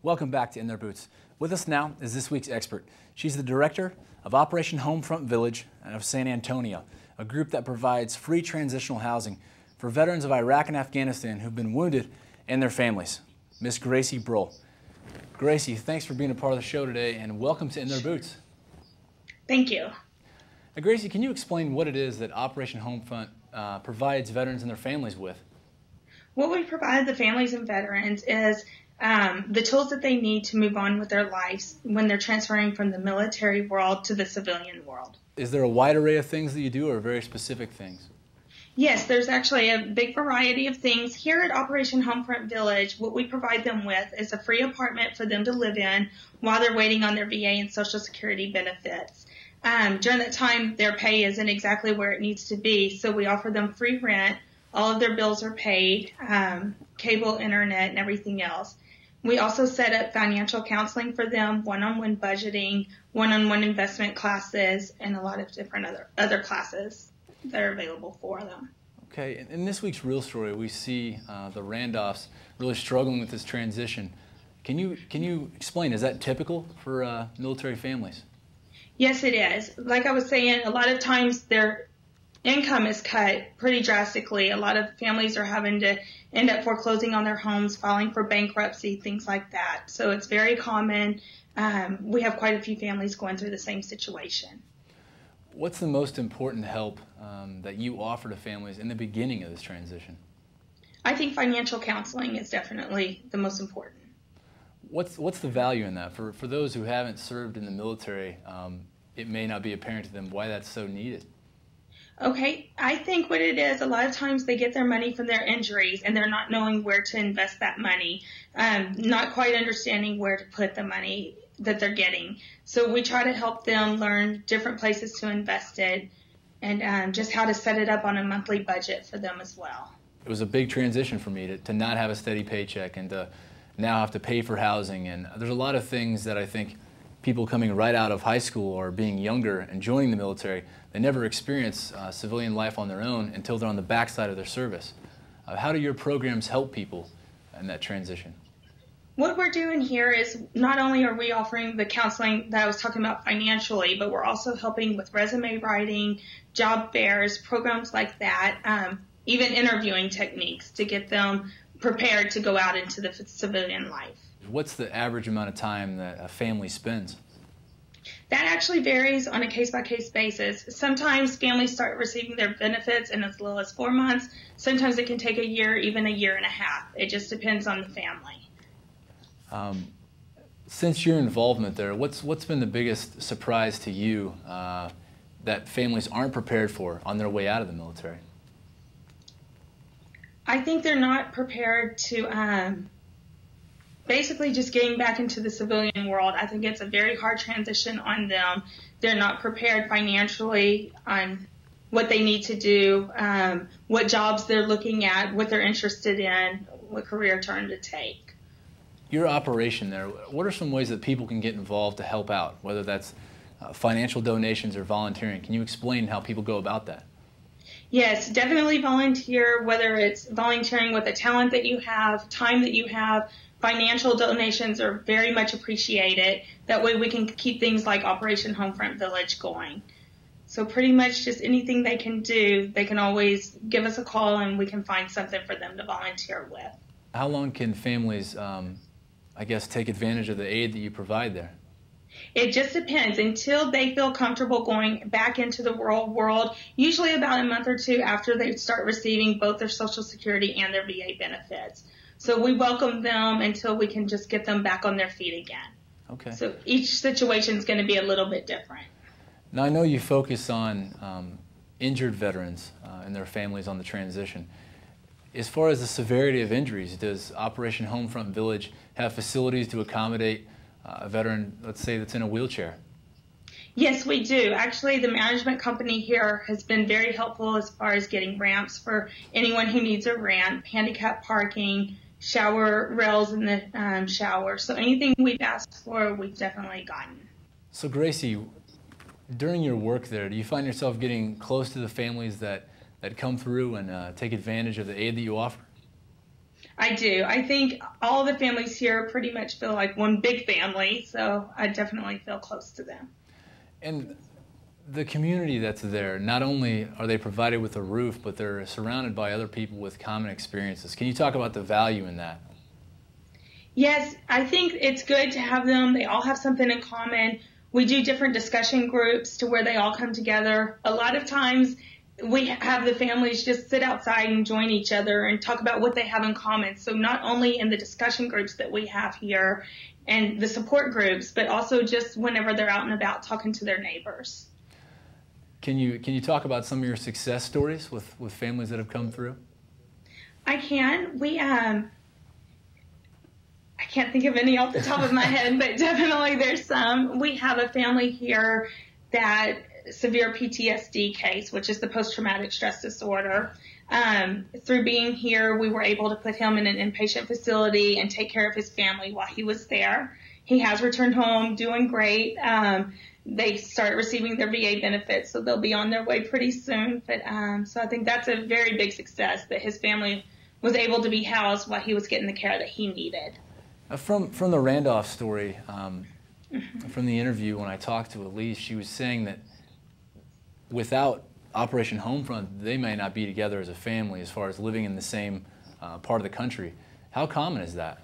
Welcome back to In Their Boots. With us now is this week's expert. She's the director of Operation Homefront Village of San Antonio, a group that provides free transitional housing for veterans of Iraq and Afghanistan who've been wounded and their families. Miss Gracie Broll. Gracie, thanks for being a part of the show today, and welcome to In Their Boots. Thank you. Now, Gracie, can you explain what it is that Operation Homefront provides veterans and their families with? What we provide the families and veterans is the tools that they need to move on with their lives when they're transferring from the military world to the civilian world. Is there a wide array of things that you do, or very specific things? Yes, there's actually a big variety of things. Here at Operation Homefront Village, what we provide them with is a free apartment for them to live in while they're waiting on their VA and Social Security benefits. During that time, their pay isn't exactly where it needs to be, so we offer them free rent. All of their bills are paid, cable, internet, and everything else. We also set up financial counseling for them, one-on-one budgeting, one-on-one investment classes, and a lot of different other classes that are available for them. Okay, in this week's Real Story, we see the Randolphs really struggling with this transition. Can you explain, is that typical for military families? Yes, it is. Like I was saying, a lot of times their income is cut pretty drastically. A lot of families are having to end up foreclosing on their homes, filing for bankruptcy, things like that. So it's very common. We have quite a few families going through the same situation. What's the most important help that you offer to families in the beginning of this transition? I think financial counseling is definitely the most important. What's the value in that? For those who haven't served in the military, it may not be apparent to them why that's so needed. Okay, I think what it is, a lot of times they get their money from their injuries and they're not knowing where to invest that money, not quite understanding where to put the money that they're getting. So we try to help them learn different places to invest it and just how to set it up on a monthly budget for them as well. It was a big transition for me to not have a steady paycheck and to now have to pay for housing. And there's a lot of things that I think people coming right out of high school or being younger and joining the military, they never experience civilian life on their own until they're on the backside of their service. How do your programs help people in that transition? What we're doing here is not only are we offering the counseling that I was talking about financially, but we're also helping with resume writing, job fairs, programs like that, even interviewing techniques to get them prepared to go out into the civilian life. What's the average amount of time that a family spends? That actually varies on a case-by-case basis. Sometimes families start receiving their benefits in as little as 4 months. Sometimes it can take a year, even a year and a half. It just depends on the family. Since your involvement there, what's been the biggest surprise to you that families aren't prepared for on their way out of the military? I think they're not prepared to basically just getting back into the civilian world. I think it's a very hard transition on them. They're not prepared financially on what they need to do, what jobs they're looking at, what they're interested in, what career turn to take. Your operation there, what are some ways that people can get involved to help out, whether that's financial donations or volunteering? Can you explain how people go about that? Yes, definitely volunteer, whether it's volunteering with a talent that you have, time that you have. Financial donations are very much appreciated. That way we can keep things like Operation Homefront Village going. So pretty much just anything they can do, they can always give us a call and we can find something for them to volunteer with. How long can families, I guess, take advantage of the aid that you provide there? It just depends. Until they feel comfortable going back into the world, usually about a month or two after they start receiving both their Social Security and their VA benefits. So we welcome them until we can just get them back on their feet again. Okay. So each situation is going to be a little bit different. Now I know you focus on injured veterans and their families on the transition. As far as the severity of injuries, does Operation Homefront Village have facilities to accommodate a veteran, let's say, that's in a wheelchair? Yes, we do. Actually, the management company here has been very helpful as far as getting ramps for anyone who needs a ramp, handicap parking, shower rails in the shower. So anything we've asked for, we've definitely gotten. So Gracie, during your work there, do you find yourself getting close to the families that come through and take advantage of the aid that you offer? I do. I think all the families here pretty much feel like one big family, so I definitely feel close to them. And the community that's there, not only are they provided with a roof, but they're surrounded by other people with common experiences. Can you talk about the value in that? Yes, I think it's good to have them. They all have something in common. We do different discussion groups to where they all come together. A lot of times we have the families just sit outside and join each other and talk about what they have in common. So not only in the discussion groups that we have here and the support groups, but also just whenever they're out and about talking to their neighbors. Can you talk about some of your success stories with families that have come through? I can. I can't think of any off the top of my head, but definitely there's some. We have a family here that severe PTSD case, which is the post-traumatic stress disorder. Through being here, we were able to put him in an inpatient facility and take care of his family while he was there. He has returned home, doing great. They start receiving their VA benefits, so they'll be on their way pretty soon. But so I think that's a very big success that his family was able to be housed while he was getting the care that he needed. From the Randolph story, from the interview when I talked to Elise, she was saying that without Operation Homefront, they may not be together as a family as far as living in the same part of the country. How common is that?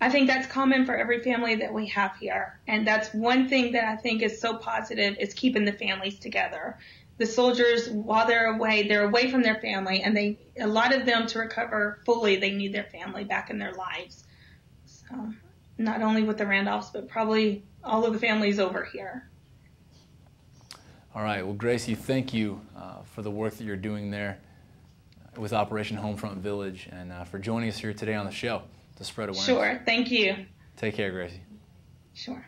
I think that's common for every family that we have here. And that's one thing that I think is so positive is keeping the families together. The soldiers, while they're away from their family, and a lot of them to recover fully, they need their family back in their lives. So not only with the Randolphs, but probably all of the families over here. All right. Well, Gracie, thank you for the work that you're doing there with Operation Homefront Village and for joining us here today on the show to spread awareness. Sure. Thank you. Take care, Gracie. Sure.